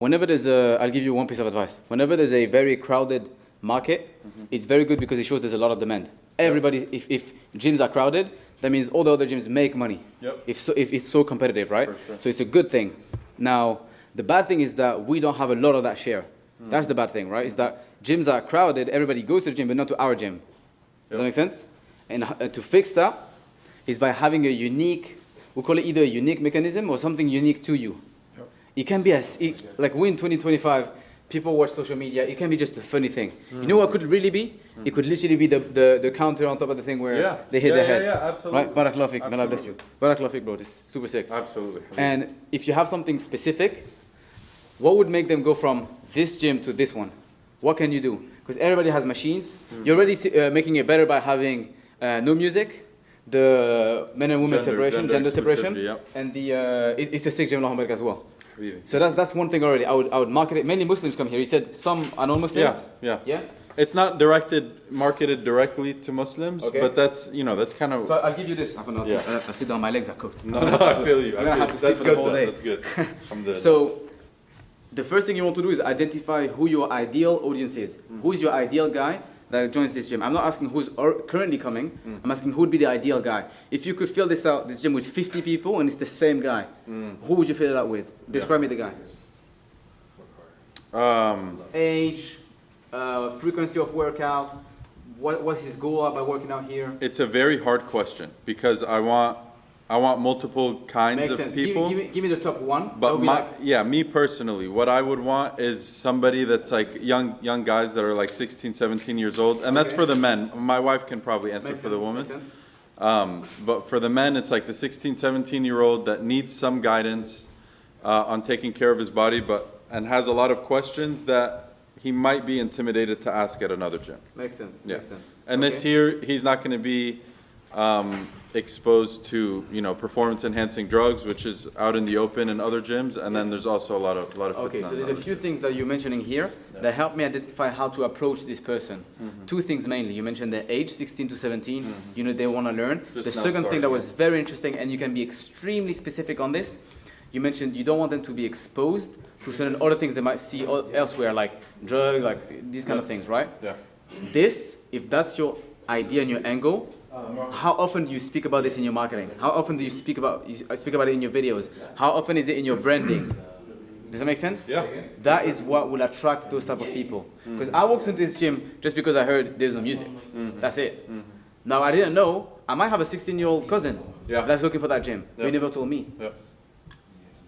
Whenever there's I'll give you one piece of advice. Whenever there's a very crowded market, it's very good because it shows there's a lot of demand. Everybody, if gyms are crowded, that means all the other gyms make money. Yep. If it's so competitive, right? For sure. So it's a good thing. Now, the bad thing is that we don't have a lot of that share. That's the bad thing, right? Is that gyms are crowded, everybody goes to the gym, but not to our gym. Does that make sense? And to fix that is by having a unique, we call it either a unique mechanism or something unique to you. It can be like we in 2025, people watch social media. It can be just a funny thing. You know what could really be? It could literally be the counter on top of the thing where they hit their head. Yeah, absolutely. Right? Barakallahu fik. May Allah bless you. Barakallahu fik, bro. This is super sick. Absolutely. And if you have something specific, what would make them go from this gym to this one? What can you do? Because everybody has machines. You're already making it better by having no music, the men and women separation, gender separation, and the it's a sick gym as well. Really? So that's one thing already. I would market it. Mainly Muslims come here. You said some are non-Muslims. Yeah. It's not marketed directly to Muslims, but that's kind of. So I'll give you this. I'll sit down. My legs are cooked. No, I feel you. I'm gonna have to sit for the whole day. That's good. I'm dead. So the first thing you want to do is identify who your ideal audience is. Who is your ideal guy that joins this gym? I'm not asking who's currently coming. I'm asking who would be the ideal guy. If you could fill this gym with 50 people and it's the same guy, who would you fill it out with? Describe me the guy. Age, frequency of workouts, what's his goal by working out here? It's a very hard question because I want multiple kinds Makes of sense. people. Give me the top one. But me personally, what I would want is somebody that's like young guys that are like 16, 17 years old. And that's for the men. My wife can probably answer for the women. But for the men, it's like the 16, 17-year-old that needs some guidance on taking care of his body, and has a lot of questions that he might be intimidated to ask at another gym. Makes sense. Yeah. Makes sense. And this here, he's not going to be exposed to performance enhancing drugs, which is out in the open in other gyms, and then there's also a lot of okay, so there's a few things that you're mentioning here that help me identify how to approach this person. Two things mainly. You mentioned the age, 16 to 17. They want to learn. The second thing that was very interesting, and you can be extremely specific on this, you mentioned you don't want them to be exposed to certain other things they might see elsewhere, like drugs, like these kind of things, right? Yeah. This, if that's your idea and your angle, how often do you speak about this in your marketing? How often do you speak about it in your videos? How often is it in your branding? Does that make sense? Yeah. That is what will attract those type of people. Because I walked into this gym just because I heard there's no music. That's it. Now I didn't know, I might have a 16-year-old cousin that's looking for that gym. He never told me.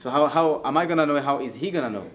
So how am I gonna know? How is he gonna know?